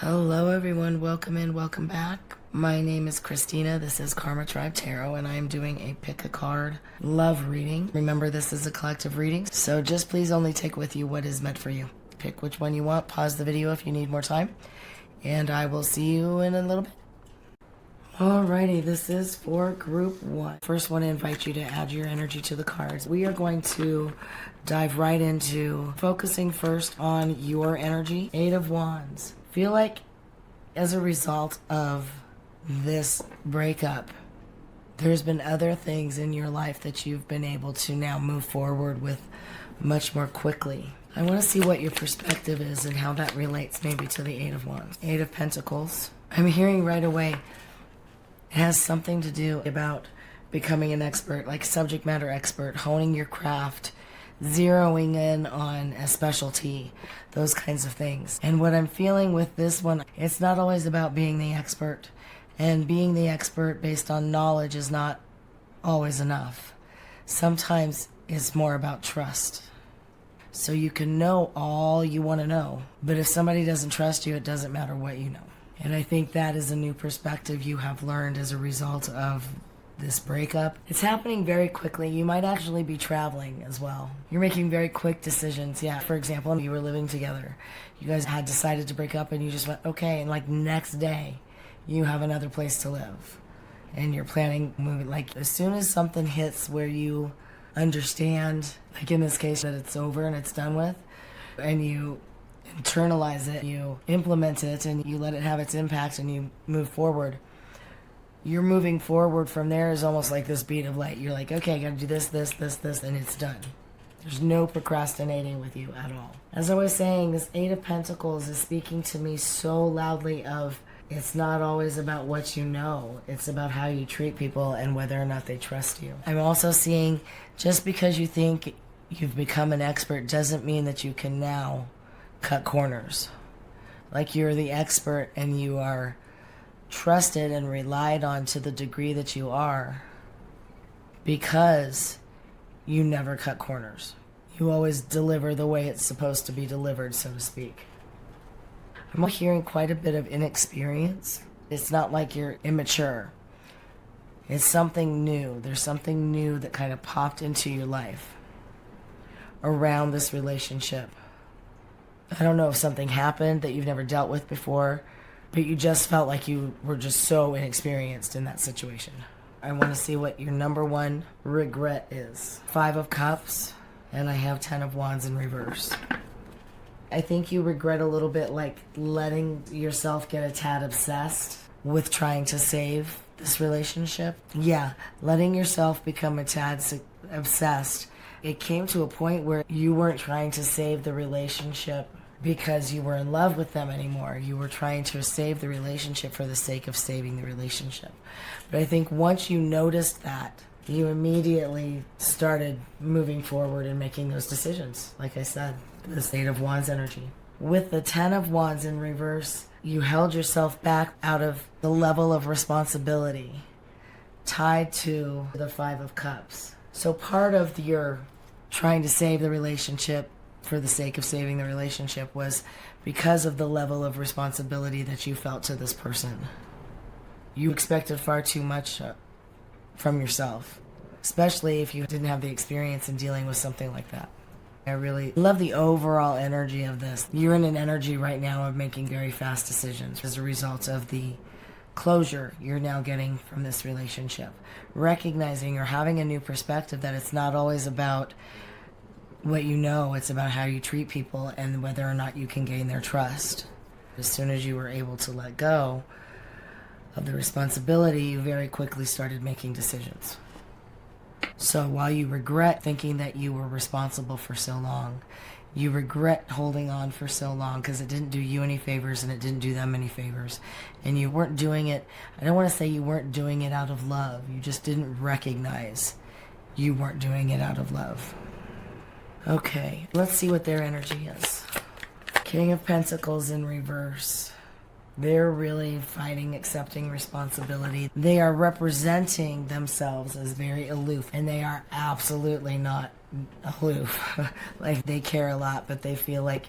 Hello everyone, welcome in, welcome back. My name is Cristina, this is Karma Tribe Tarot, and I am doing a pick a card love reading. Remember, this is a collective reading, so just please only take with you what is meant for you. Pick which one you want, pause the video if you need more time, and I will see you in a little bit. Alrighty, this is for group 1. First, want to invite you to add your energy to the cards. We are going to dive right into focusing first on your energy. 8 of Wands. Feel like as a result of this breakup, there's been other things in your life that you've been able to now move forward with much more quickly. I want to see what your perspective is and how that relates maybe to the 8 of Wands. 8 of Pentacles. I'm hearing right away it has something to do about becoming an expert, like subject matter expert, honing your craft, zeroing in on a specialty, those kinds of things. And what I'm feeling with this one, it's not always about being the expert. And being the expert based on knowledge is not always enough. Sometimes it's more about trust. So you can know all you want to know, but if somebody doesn't trust you, it doesn't matter what you know. And I think that is a new perspective you have learned as a result of this breakup. It's happening very quickly. You might actually be traveling as well. You're making very quick decisions. Yeah, for example, you were living together. You guys had decided to break up and you just went, okay, and like next day, you have another place to live. And you're planning moving. Like as soon as something hits where you understand, like in this case, that it's over and it's done with, and you internalize it, you implement it, and you let it have its impact and you move forward. You're moving forward from there is almost like this beat of light. You're like, okay, I gotta do this, and it's done. There's no procrastinating with you at all. As I was saying, this 8 of Pentacles is speaking to me so loudly of it's not always about what you know. It's about how you treat people and whether or not they trust you. I'm also seeing just because you think you've become an expert doesn't mean that you can now cut corners. Like you're the expert and you are trusted and relied on to the degree that you are because you never cut corners. You always deliver the way it's supposed to be delivered, so to speak. I'm hearing quite a bit of inexperience. It's not like you're immature. It's something new. There's something new that kind of popped into your life around this relationship. I don't know if something happened that you've never dealt with before, but you just felt like you were just so inexperienced in that situation. I want to see what your number one regret is. 5 of Cups, and I have 10 of Wands in reverse. I think you regret a little bit like letting yourself get a tad obsessed with trying to save this relationship. Yeah, letting yourself become a tad obsessed. It came to a point where you weren't trying to save the relationship because you were in love with them anymore. You were trying to save the relationship for the sake of saving the relationship. But I think once you noticed that, you immediately started moving forward and making those decisions. Like I said, this 8 of Wands energy. With the 10 of Wands in reverse, you held yourself back out of the level of responsibility tied to the 5 of Cups. So part of your trying to save the relationship for the sake of saving the relationship was because of the level of responsibility that you felt to this person. You expected far too much from yourself, especially if you didn't have the experience in dealing with something like that. I really love the overall energy of this. You're in an energy right now of making very fast decisions as a result of the closure you're now getting from this relationship. Recognizing or having a new perspective that it's not always about what you know, it's about how you treat people and whether or not you can gain their trust. As soon as you were able to let go of the responsibility, you very quickly started making decisions. So while you regret thinking that you were responsible for so long, you regret holding on for so long because it didn't do you any favors and it didn't do them any favors. And you weren't doing it, I don't want to say you weren't doing it out of love. You just didn't recognize you weren't doing it out of love. Okay, let's see what their energy is. King of Pentacles in reverse. They're really fighting accepting responsibility. They are representing themselves as very aloof, and they are absolutely not aloof. Like they care a lot, but they feel like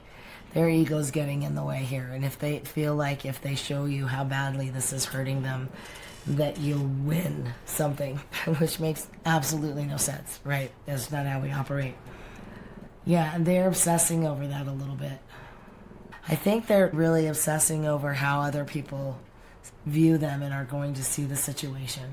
Their ego's getting in the way here. And if they feel like if they show you how badly this is hurting them, that you'll win something, which makes absolutely no sense, right? That's not how we operate. Yeah, and they're obsessing over that a little bit. I think they're really obsessing over how other people view them and are going to see the situation.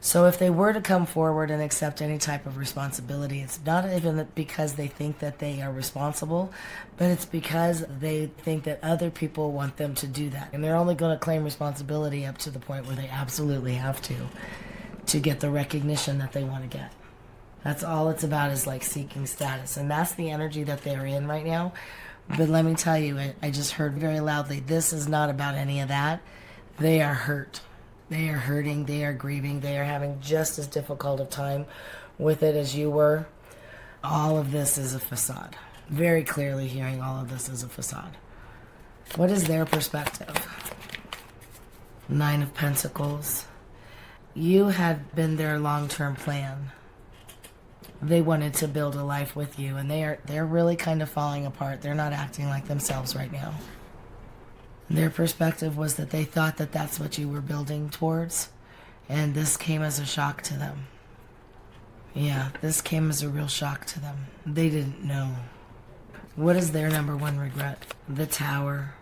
So if they were to come forward and accept any type of responsibility, it's not even because they think that they are responsible, but it's because they think that other people want them to do that. And they're only going to claim responsibility up to the point where they absolutely have to get the recognition that they want to get. That's all it's about, is like seeking status. And that's the energy that they're in right now. But let me tell you, I just heard very loudly, this is not about any of that. They are hurt. They are hurting, they are grieving, they are having just as difficult a time with it as you were. All of this is a facade. Very clearly hearing all of this is a facade. What is their perspective? 9 of Pentacles. You had been their long-term plan. They wanted to build a life with you, and they're really kind of falling apart. They're not acting like themselves right now. Their perspective was that they thought that that's what you were building towards, and this came as a shock to them. Yeah, this came as a real shock to them. They didn't know. What is their number one regret? The Tower.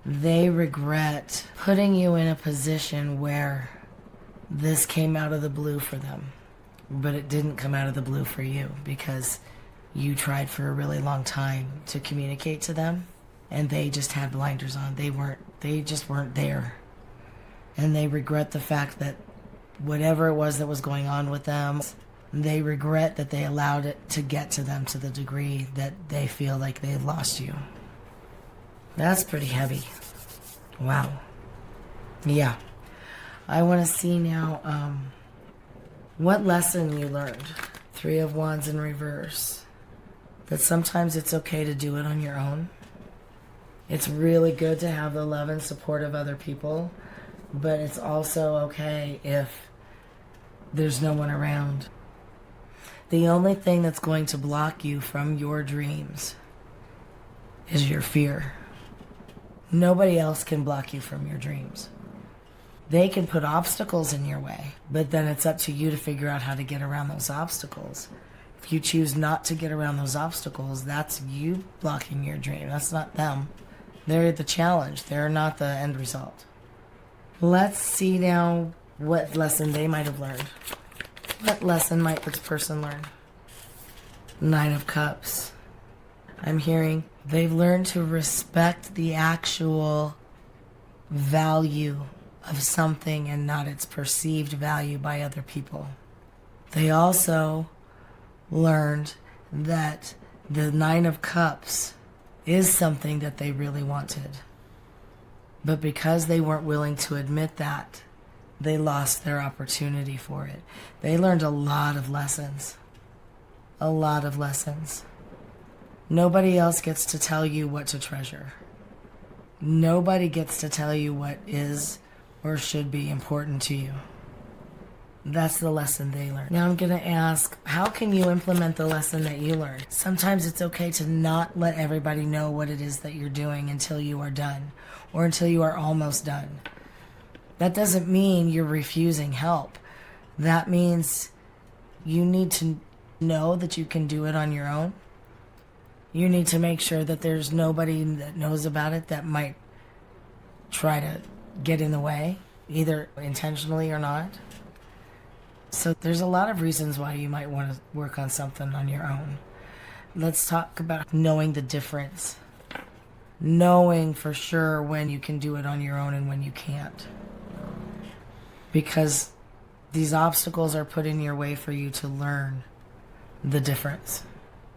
They regret putting you in a position where this came out of the blue for them, but it didn't come out of the blue for you because you tried for a really long time to communicate to them. And they just had blinders on. They just weren't there. And they regret the fact that whatever it was that was going on with them, they regret that they allowed it to get to them to the degree that they feel like they lost you. That's pretty heavy. Wow. Yeah. I want to see now what lesson you learned. 3 of Wands in reverse. That sometimes it's okay to do it on your own. It's really good to have the love and support of other people, but it's also okay if there's no one around. The only thing that's going to block you from your dreams is your fear. Nobody else can block you from your dreams. They can put obstacles in your way, but then it's up to you to figure out how to get around those obstacles. If you choose not to get around those obstacles, that's you blocking your dream. That's not them. They're the challenge. They're not the end result. Let's see now what lesson they might have learned. What lesson might this person learn? 9 of Cups. I'm hearing they've learned to respect the actual value of something and not its perceived value by other people. They also learned that the 9 of Cups is something that they really wanted. But because they weren't willing to admit that, they lost their opportunity for it. They learned a lot of lessons. A lot of lessons. Nobody else gets to tell you what to treasure. Nobody gets to tell you what is or should be important to you. That's the lesson they learned. Now I'm going to ask, how can you implement the lesson that you learned? Sometimes it's okay to not let everybody know what it is that you're doing until you are done, or until you are almost done. That doesn't mean you're refusing help. That means you need to know that you can do it on your own. You need to make sure that there's nobody that knows about it that might try to get in the way, either intentionally or not. So there's a lot of reasons why you might want to work on something on your own. Let's talk about knowing the difference. Knowing for sure when you can do it on your own and when you can't. Because these obstacles are put in your way for you to learn the difference.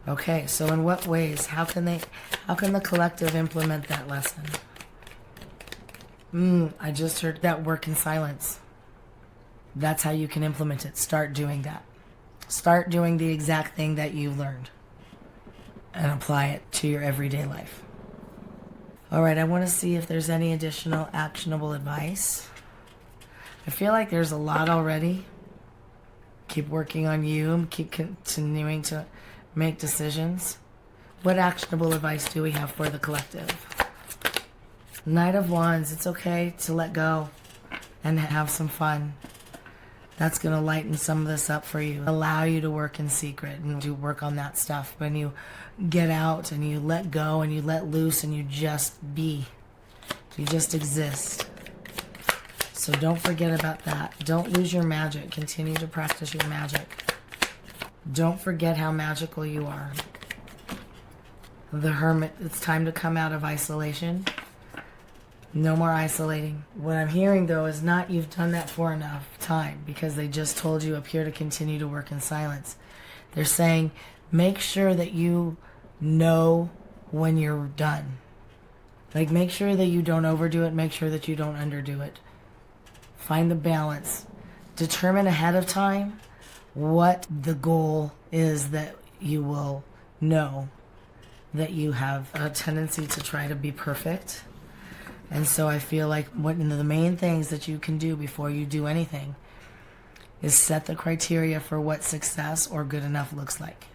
Okay, so in what ways? How can the collective implement that lesson? I just heard that work in silence. That's how you can implement it. Start doing that. Start doing the exact thing that you learned and apply it to your everyday life. All right, I want to see if there's any additional actionable advice. I feel like there's a lot already. Keep working on you. Keep continuing to make decisions. What actionable advice do we have for the collective? Knight of Wands, it's okay to let go and have some fun. That's going to lighten some of this up for you. Allow you to work in secret and do work on that stuff. When you get out and you let go and you let loose and you just be. You just exist. So don't forget about that. Don't lose your magic. Continue to practice your magic. Don't forget how magical you are. The Hermit, it's time to come out of isolation. No more isolating. What I'm hearing, though, is not you've done that for enough time, because they just told you up here to continue to work in silence. They're saying make sure that you know when you're done. Like, make sure that you don't overdo it. Make sure that you don't underdo it. Find the balance. Determine ahead of time what the goal is that you will know that you have a tendency to try to be perfect. And so I feel like one of the main things that you can do before you do anything is set the criteria for what success or good enough looks like.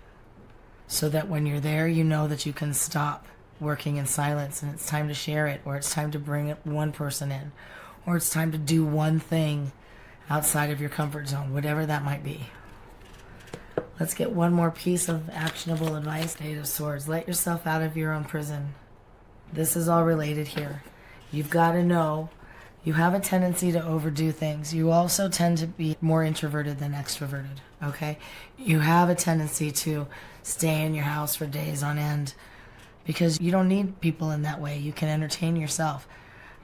So that when you're there, you know that you can stop working in silence and it's time to share it, or it's time to bring one person in, or it's time to do one thing outside of your comfort zone, whatever that might be. Let's get one more piece of actionable advice. Eight of Swords. Let yourself out of your own prison. This is all related here. You've got to know you have a tendency to overdo things. You also tend to be more introverted than extroverted, okay? You have a tendency to stay in your house for days on end because you don't need people in that way. You can entertain yourself.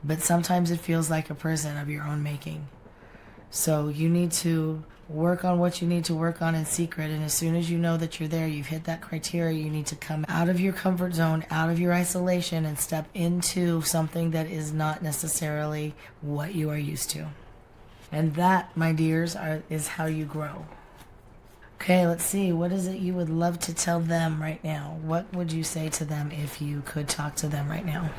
But sometimes it feels like a prison of your own making. So you need to work on what you need to work on in secret, and as soon as you know that you're there, you've hit that criteria, you need to come out of your comfort zone, out of your isolation, and step into something that is not necessarily what you are used to. And that, my dears, is how you grow. Okay, let's see. What is it you would love to tell them right now? What would you say to them if you could talk to them right now?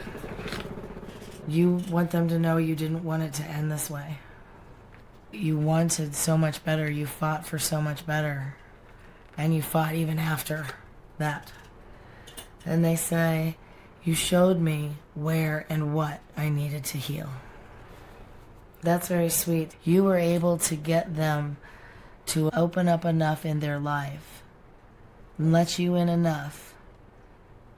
You want them to know you didn't want it to end this way. You wanted so much better. You fought for so much better. And you fought even after that. And they say, you showed me where and what I needed to heal. That's very sweet. You were able to get them to open up enough in their life and let you in enough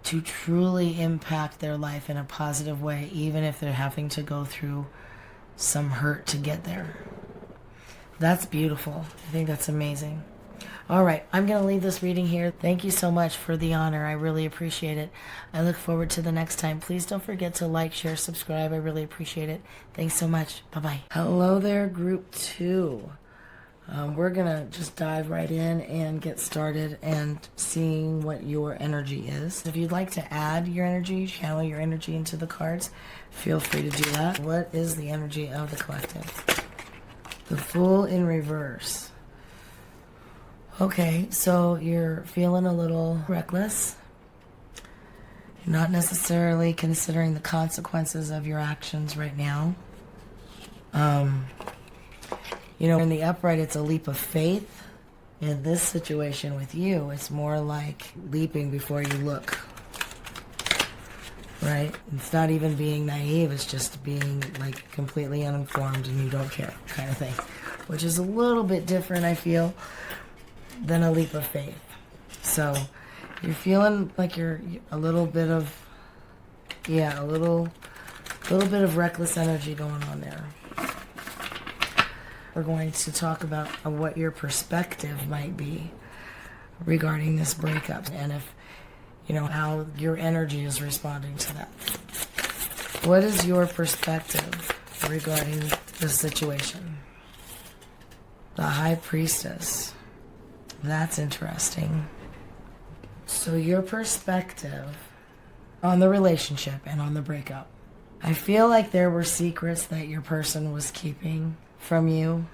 to truly impact their life in a positive way, even if they're having to go through some hurt to get there. That's beautiful. I think that's amazing. All right, I'm going to leave this reading here. Thank you so much for the honor. I really appreciate it. I look forward to the next time. Please don't forget to like, share, subscribe. I really appreciate it. Thanks so much. Bye-bye. Hello there, Group 2. We're going to just dive right in and get started and seeing what your energy is. If you'd like to add your energy, channel your energy into the cards, feel free to do that. What is the energy of the collective? The Fool in reverse. Okay, so you're feeling a little reckless. You're not necessarily considering the consequences of your actions right now. In the upright, it's a leap of faith. In this situation with you, it's more like leaping before you look. Right? It's not even being naive, it's just being like completely uninformed and you don't care kind of thing. Which is a little bit different, I feel, than a leap of faith. So you're feeling like you're a little bit of, a little bit of reckless energy going on there. We're going to talk about what your perspective might be regarding this breakup and if how your energy is responding to that. What is your perspective regarding the situation? The High Priestess. That's interesting. So your perspective on the relationship and on the breakup. I feel like there were secrets that your person was keeping from you.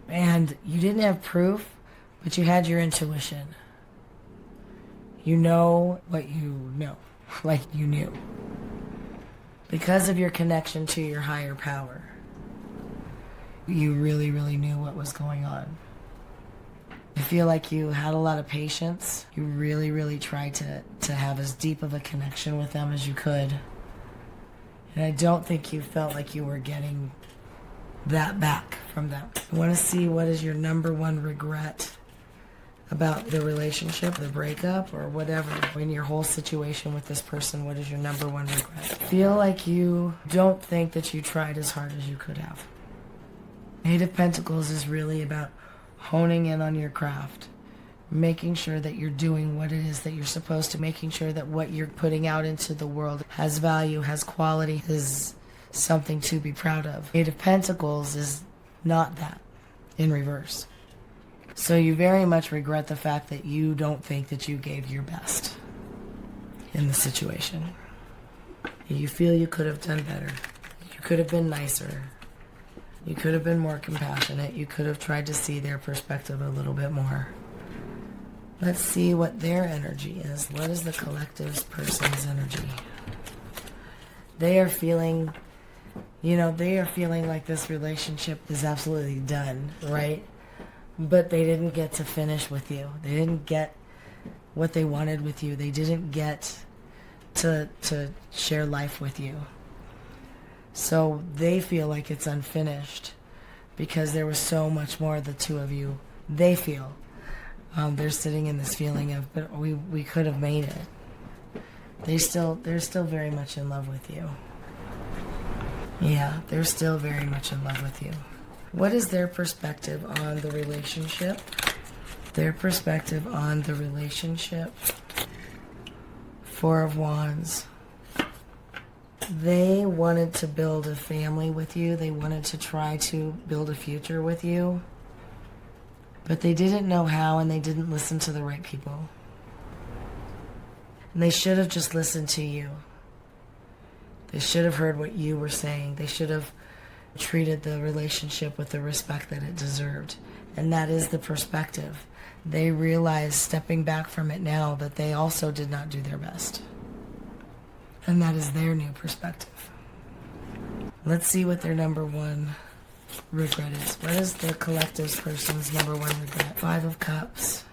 And you didn't have proof, but you had your intuition. You know what you know, like you knew. Because of your connection to your higher power. You really, really knew what was going on. I feel like you had a lot of patience. You really, really tried to have as deep of a connection with them as you could. And I don't think you felt like you were getting that back from them. I want to see what is your number one regret about the relationship, the breakup, or whatever. In your whole situation with this person, what is your number one regret? I feel like you don't think that you tried as hard as you could have. Eight of Pentacles is really about honing in on your craft, making sure that you're doing what it is that you're supposed to, making sure that what you're putting out into the world has value, has quality, is something to be proud of. Eight of Pentacles is not that, in reverse. So you very much regret the fact that you don't think that you gave your best in the situation. You feel you could have done better. You could have been nicer. You could have been more compassionate. You could have tried to see their perspective a little bit more. Let's see what their energy is. What is the collective's person's energy? They are feeling, they are feeling like this relationship is absolutely done, right? But they didn't get to finish with you. They didn't get what they wanted with you. They didn't get to share life with you. So they feel like it's unfinished because there was so much more the two of you. They feel. They're sitting in this feeling of, but we could have made it. They're still very much in love with you. Yeah, they're still very much in love with you. What is their perspective on the relationship? Their perspective on the relationship. Four of Wands. They wanted to build a family with you. They wanted to try to build a future with you. But they didn't know how, and they didn't listen to the right people. And they should have just listened to you. They should have heard what you were saying. They should have treated the relationship with the respect that it deserved. And that is the perspective. They realize, stepping back from it now, that they also did not do their best. And that is their new perspective. Let's see what their number one regret is. What is the collective's person's number one regret? Five of Cups.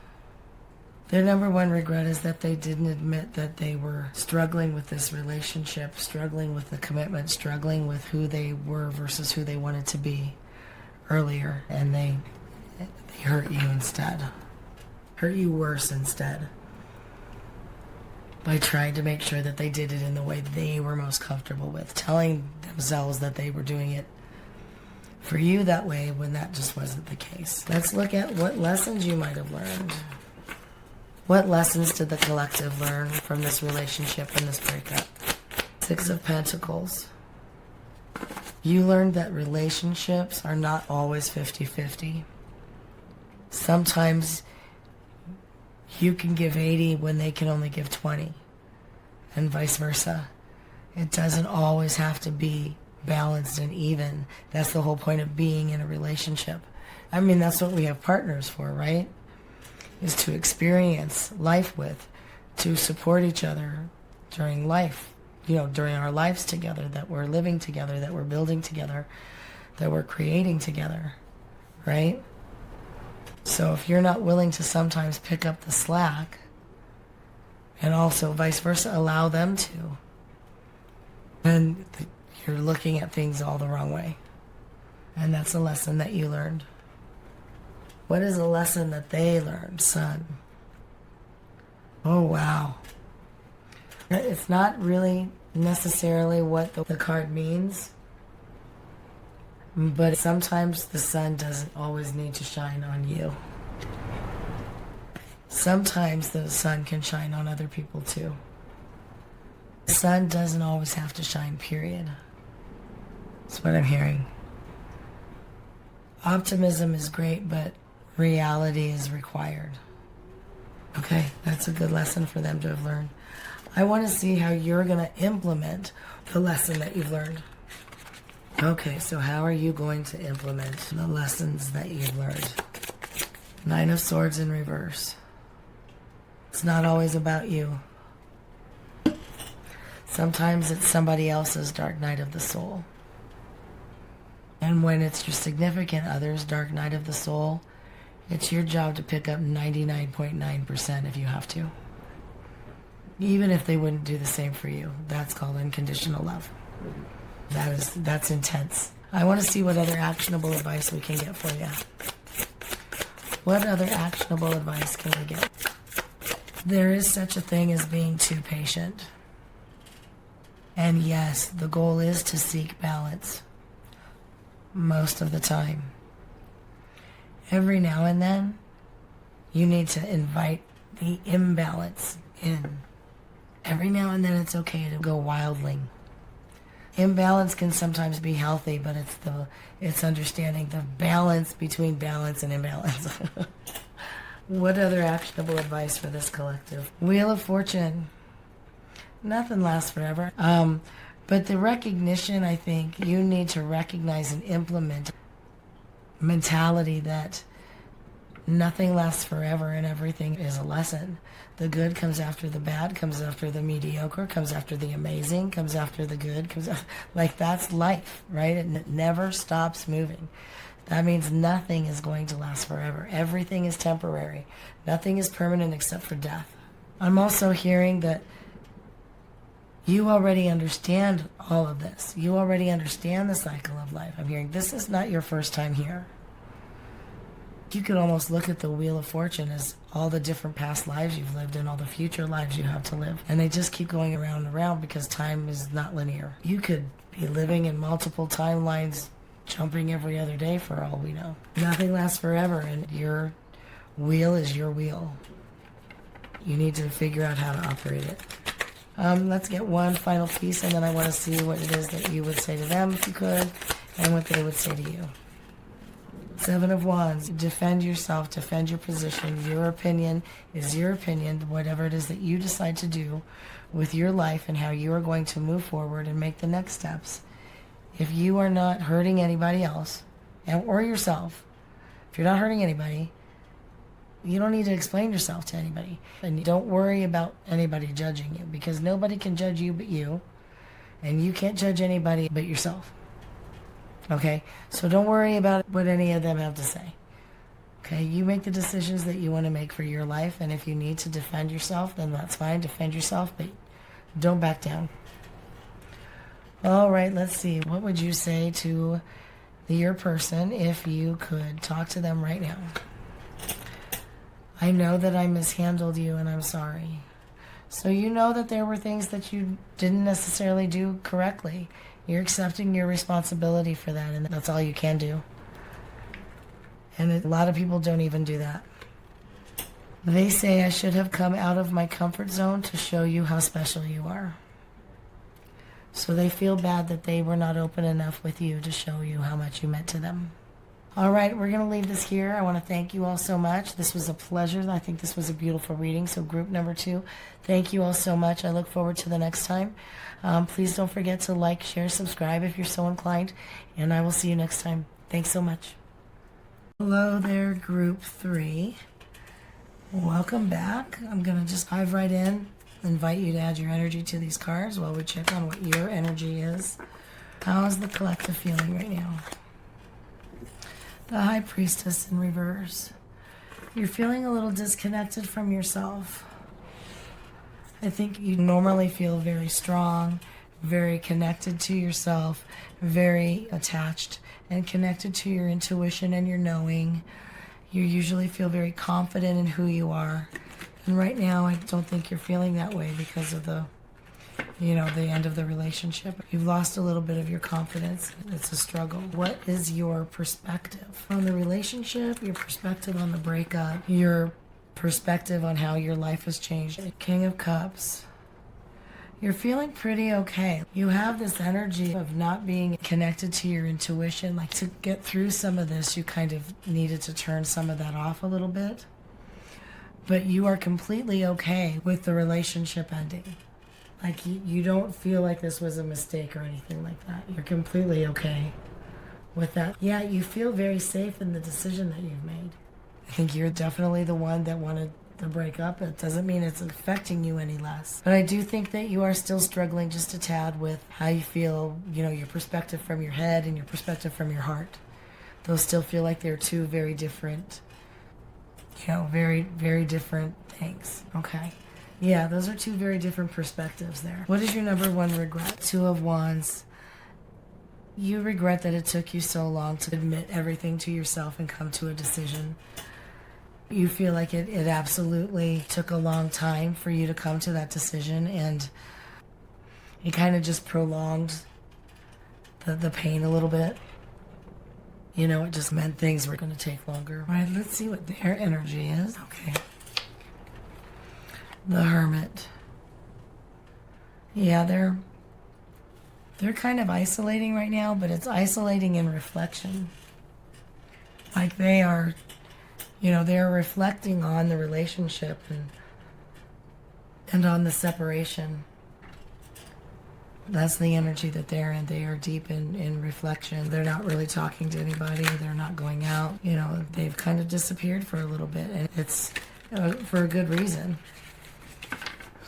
Their number one regret is that they didn't admit that they were struggling with this relationship, struggling with the commitment, struggling with who they were versus who they wanted to be earlier. And they hurt you instead. Hurt you worse instead. By trying to make sure that they did it in the way they were most comfortable with. Telling themselves that they were doing it for you that way when that just wasn't the case. Let's look at what lessons you might have learned. What lessons did the collective learn from this relationship and this breakup? Six of Pentacles. You learned that relationships are not always 50-50. Sometimes you can give 80 when they can only give 20, and vice versa. It doesn't always have to be balanced and even. That's the whole point of being in a relationship. I mean, that's what we have partners for, right? Is to experience life with, to support each other during life, during our lives together, that we're living together, that we're building together, that we're creating together, right? So if you're not willing to sometimes pick up the slack, and also vice versa, allow them to, then you're looking at things all the wrong way. And that's a lesson that you learned. What is a lesson that they learned, Sun? Oh, wow. It's not really necessarily what the card means, but sometimes the sun doesn't always need to shine on you. Sometimes the sun can shine on other people too. The sun doesn't always have to shine, period. That's what I'm hearing. Optimism is great, but reality is required. Okay, that's a good lesson for them to have learned. I want to see how you're going to implement the lesson that you've learned. Okay, so how are you going to implement the lessons that you've learned? Nine of Swords in reverse. It's not always about you. Sometimes it's somebody else's dark night of the soul. And when it's your significant other's dark night of the soul, It's your job to pick up 99.9% if you have to. Even if they wouldn't do the same for you. That's called unconditional love. That's intense. I want to see what other actionable advice we can get for you. What other actionable advice can we get? There is such a thing as being too patient. And yes, the goal is to seek balance. Most of the time. Every now and then, you need to invite the imbalance in. Every now and then it's okay to go wildling. Imbalance can sometimes be healthy, but it's understanding the balance between balance and imbalance. What other actionable advice for this collective? Wheel of Fortune. Nothing lasts forever. But the recognition, I think, you need to recognize and implement mentality that nothing lasts forever and everything is a lesson. The good comes after the bad, comes after the mediocre, comes after the amazing, comes after the good, like that's life, right? It never stops moving. That means nothing is going to last forever. Everything is temporary. Nothing is permanent except for death. I'm also hearing that you already understand all of this. You already understand the cycle of life. I'm hearing this is not your first time here. You could almost look at the Wheel of Fortune as all the different past lives you've lived and all the future lives you have to live. And they just keep going around and around because time is not linear. You could be living in multiple timelines, jumping every other day for all we know. Nothing lasts forever, and your wheel is your wheel. You need to figure out how to operate it. Let's get one final piece, and then I want to see what it is that you would say to them if you could, and what they would say to you. Seven of Wands. Defend yourself, defend your position. Your opinion is your opinion, whatever it is that you decide to do with your life and how you are going to move forward and make the next steps. If you are not hurting anybody else, or yourself, if you're not hurting anybody, you don't need to explain yourself to anybody. And don't worry about anybody judging you, because nobody can judge you but you, and you can't judge anybody but yourself. Okay? So don't worry about what any of them have to say. Okay? You make the decisions that you want to make for your life, and if you need to defend yourself, then that's fine. Defend yourself, but don't back down. All right, let's see. What would you say to your person if you could talk to them right now? I know that I mishandled you, and I'm sorry. So you know that there were things that you didn't necessarily do correctly. You're accepting your responsibility for that, and that's all you can do. And a lot of people don't even do that. They say I should have come out of my comfort zone to show you how special you are. So they feel bad that they were not open enough with you to show you how much you meant to them. All right, we're going to leave this here. I want to thank you all so much. This was a pleasure. I think this was a beautiful reading. So group number 2, thank you all so much. I look forward to the next time. Please don't forget to like, share, subscribe if you're so inclined. And I will see you next time. Thanks so much. Hello there, group 3. Welcome back. I'm going to just dive right in. Invite you to add your energy to these cards while we check on what your energy is. How is the collective feeling right now? The High Priestess in reverse. You're feeling a little disconnected from yourself. I think you normally feel very strong, very connected to yourself, very attached and connected to your intuition and your knowing. You usually feel very confident in who you are. And right now, I don't think you're feeling that way because of the end of the relationship. You've lost a little bit of your confidence. It's a struggle. What is your perspective on the relationship, your perspective on the breakup, your perspective on how your life has changed? King of Cups. You're feeling pretty okay. You have this energy of not being connected to your intuition. Like, to get through some of this, you kind of needed to turn some of that off a little bit. But you are completely okay with the relationship ending. Like, you don't feel like this was a mistake or anything like that. You're completely okay with that. Yeah, you feel very safe in the decision that you've made. I think you're definitely the one that wanted the breakup. It doesn't mean it's affecting you any less. But I do think that you are still struggling just a tad with how you feel, your perspective from your head and your perspective from your heart. Those still feel like they're two very different very, very different things. Okay. Yeah, those are two very different perspectives there. What is your number one regret? Two of Wands. You regret that it took you so long to admit everything to yourself and come to a decision. You feel like it absolutely took a long time for you to come to that decision, and it kind of just prolonged the pain a little bit. It just meant things were going to take longer. All right, let's see what their energy is. Okay. The Hermit. Yeah, they're kind of isolating right now, but it's isolating in reflection. Like they are, they're reflecting on the relationship and on the separation. That's the energy that they're in. They are deep in reflection. They're not really talking to anybody. They're not going out. They've kind of disappeared for a little bit, and it's for a good reason.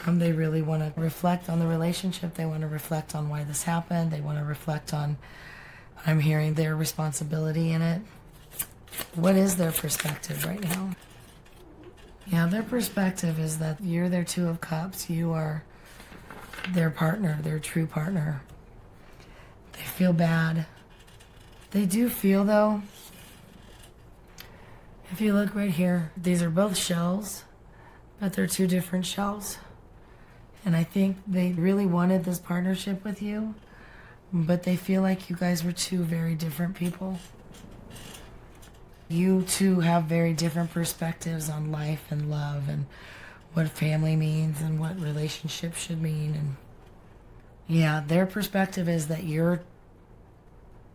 They really want to reflect on the relationship. They want to reflect on why this happened. They want to reflect on, I'm hearing, their responsibility in it. What is their perspective right now? Yeah, their perspective is that you're their Two of Cups. You are their partner, their true partner. They feel bad. They do feel, though, if you look right here, these are both shells, but they're two different shells. And I think they really wanted this partnership with you, but they feel like you guys were two very different people. You two have very different perspectives on life and love and what family means and what relationships should mean. And yeah, their perspective is that your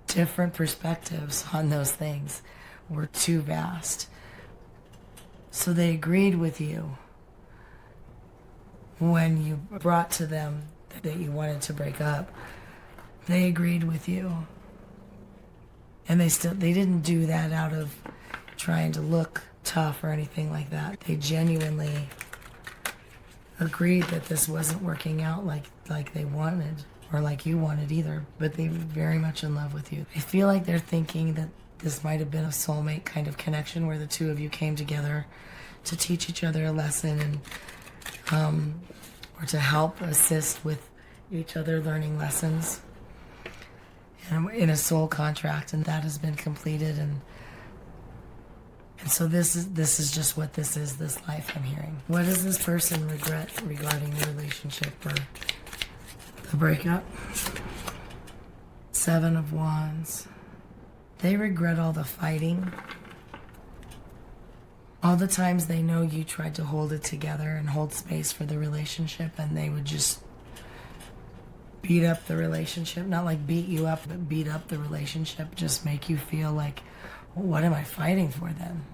different perspectives on those things were too vast. So they agreed with you when you brought to them that you wanted to break up. They agreed with you. And they didn't do that out of trying to look tough or anything like that. They genuinely agreed that this wasn't working out like they wanted, or like you wanted either, but they were very much in love with you. I feel like they're thinking that this might have been a soulmate kind of connection where the two of you came together to teach each other a lesson and or to help assist with each other learning lessons in a soul contract, and that has been completed, and so this is just what this is, this life I'm hearing. What does this person regret regarding the relationship or the breakup? Seven of Wands. They regret all the fighting, all the times they know you tried to hold it together and hold space for the relationship, and they would just beat up the relationship. Not like beat you up, but beat up the relationship. Just make you feel like, well, what am I fighting for then?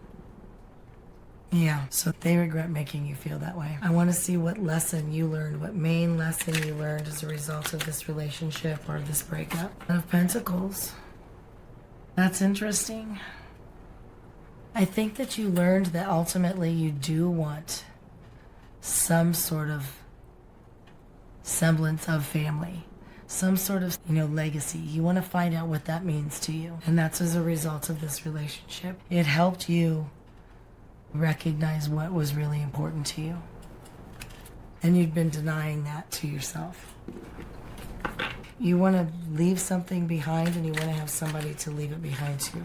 Yeah, so they regret making you feel that way. I want to see what lesson you learned, what main lesson you learned as a result of this relationship or this breakup. Of Pentacles. That's interesting. I think that you learned that ultimately you do want some sort of semblance of family, some sort of, legacy. You want to find out what that means to you. And that's as a result of this relationship. It helped you recognize what was really important to you. And you'd been denying that to yourself. You want to leave something behind, and you want to have somebody to leave it behind to.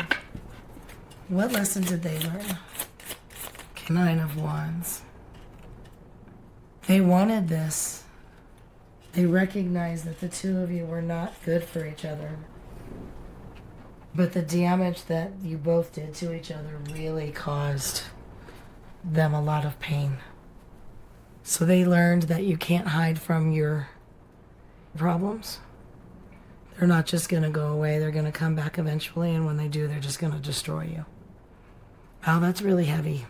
What lesson did they learn? Okay, Nine of Wands. They wanted this. They recognized that the two of you were not good for each other. But the damage that you both did to each other really caused them a lot of pain. So they learned that you can't hide from your problems. They're not just going to go away. They're going to come back eventually, and when they do, they're just going to destroy you. Oh, that's really heavy.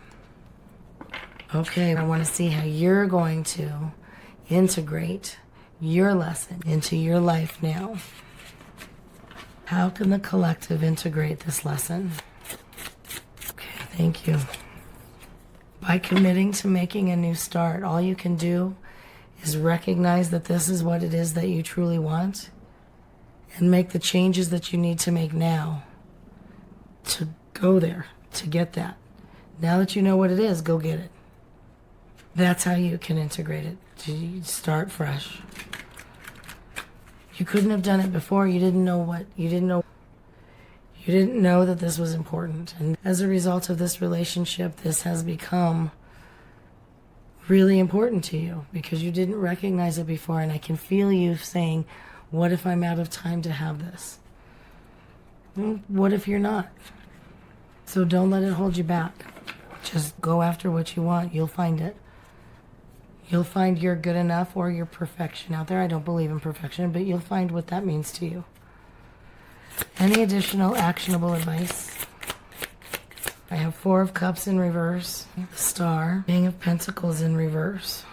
Okay, I want to see how you're going to integrate your lesson into your life now. How can the collective integrate this lesson? Okay, thank you. By committing to making a new start, all you can do is recognize that this is what it is that you truly want, and make the changes that you need to make now to go there, to get that, Now that you know what it is, go get it. That's how you can integrate it. You start fresh. You couldn't have done it before. You didn't know that this was important. And as a result of this relationship, this has become really important to you because you didn't recognize it before. And I can feel you saying, what if I'm out of time to have this? Well, what if you're not? So don't let it hold you back. Just go after what you want. You'll find it. You'll find your good enough or your perfection out there. I don't believe in perfection, but you'll find what that means to you. Any additional actionable advice? I have 4 of Cups in reverse, the Star, King of Pentacles in reverse,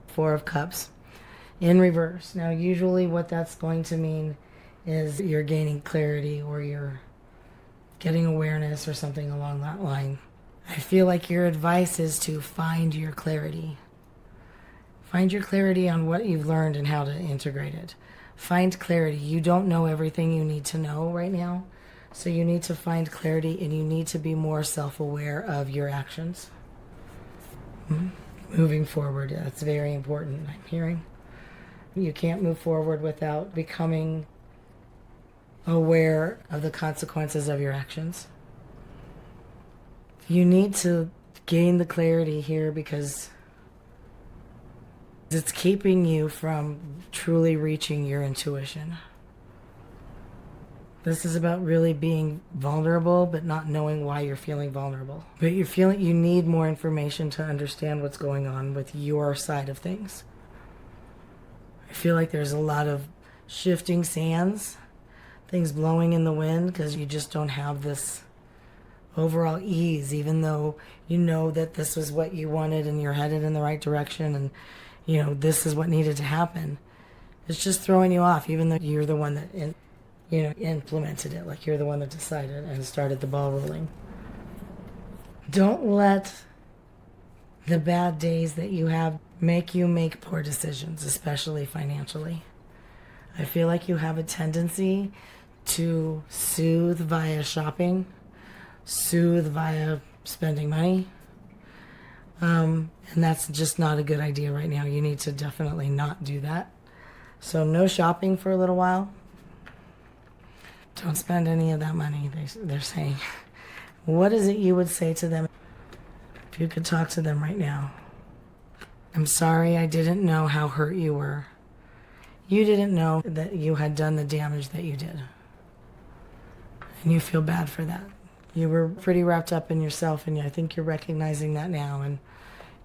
4 of Cups in reverse. Now, usually what that's going to mean is you're gaining clarity or you're getting awareness or something along that line. I feel like your advice is to find your clarity. Find your clarity on what you've learned and how to integrate it. Find clarity. You don't know everything you need to know right now. So you need to find clarity and you need to be more self-aware of your actions. Moving forward, that's very important, I'm hearing. You can't move forward without becoming aware of the consequences of your actions. You need to gain the clarity here because it's keeping you from truly reaching your intuition. This is about really being vulnerable, but not knowing why you're feeling vulnerable. But you're feeling you need more information to understand what's going on with your side of things. I feel like there's a lot of shifting sands, things blowing in the wind, because you just don't have this overall ease, even though you know that this was what you wanted and you're headed in the right direction and you know this is what needed to happen. It's just throwing you off, even though you're the one that implemented it, like you're the one that decided and started the ball rolling. Don't let the bad days that you have make you make poor decisions, especially financially. I feel like you have a tendency to soothe via shopping, soothe via spending money. And that's just not a good idea right now. You need to definitely not do that. So no shopping for a little while. Don't spend any of that money, they're saying. What is it you would say to them if you could talk to them right now? I'm sorry, I didn't know how hurt you were. You didn't know that you had done the damage that you did. And you feel bad for that. You were pretty wrapped up in yourself, and I think you're recognizing that now, and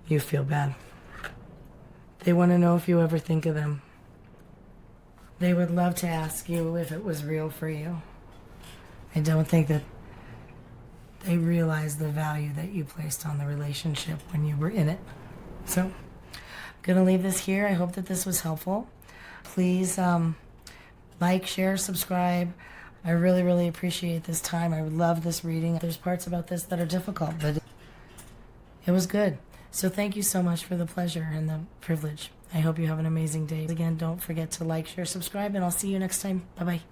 you feel bad. They want to know if you ever think of them. They would love to ask you if it was real for you. I don't think that they realize the value that you placed on the relationship when you were in it. So, I'm going to leave this here. I hope that this was helpful. Please like, share, subscribe. I really, really appreciate this time. I love this reading. There's parts about this that are difficult, but it was good. So thank you so much for the pleasure and the privilege. I hope you have an amazing day. Again, don't forget to like, share, subscribe, and I'll see you next time. Bye-bye.